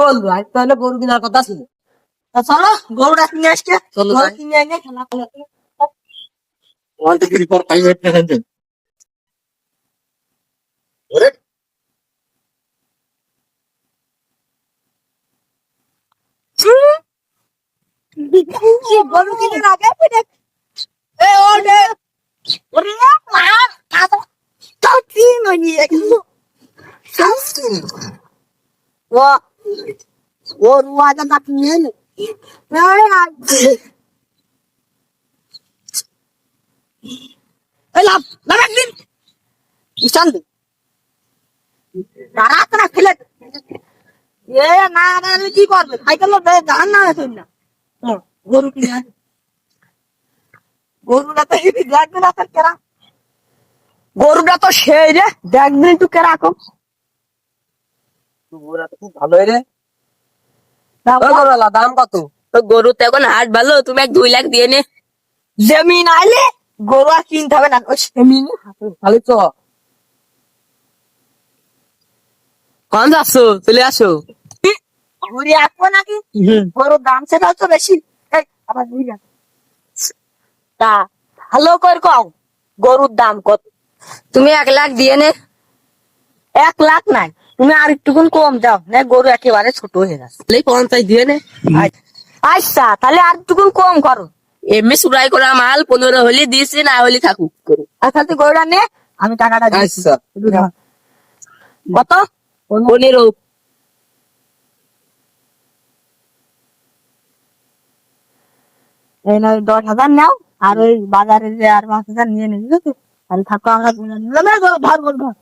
বন্ধু আজ তাহলে গরু কেনার কথা ছিল। চলো গরুটা কিনে আসছে, চলো কিনে এনে খেলা খেলা গরু কিনে আগে গরু আজ কিনে এনে লাভ লাভ একদিন শান্তি তারা তারা খেলে না কি করবে সাইকেল জান না না গরু কিনে গরুটা তো দেখবে না কেরা গরুটা তো সেই রে দেখবে একটু কেরাকম গরুটা তো খুব ভালোই রে। দাম কত? গরু তো এখন হাট ভালো, তুমি 2 লাখ দিয়ে নে। জমিন আইলে গরু আর কিনতে হবে না, ওই জমিন ভালো তো কখন যাচ্ছ? চলে আসো। ঘুরে আসবো নাকি? গরুর দাম সেটা তো বেশি। আবার ঘুরে তা ভালো করে কও গরুর দাম কত? তুমি 1 লাখ দিয়ে নে। 1 লাখ নাই, তুমি আর একটুকুন কম দাও না, গরু একেবারে ছোট হয়ে যাচ্ছে। 50 দিয়ে নে। আচ্ছা তাহলে আর একটুকুন কম করো। এমনি চুরাই করা মাল 15 হলে দিয়েছি, না হলে থাকুক। আচ্ছা তুই গরুটা নে, আমি টাকাটা দিচ্ছি। কত? 15। এই নয় 10,000 নাও, আর ওই বাজারে যে আর 5,000 নিয়ে নেবে, তাহলে থাকো আমরা ধর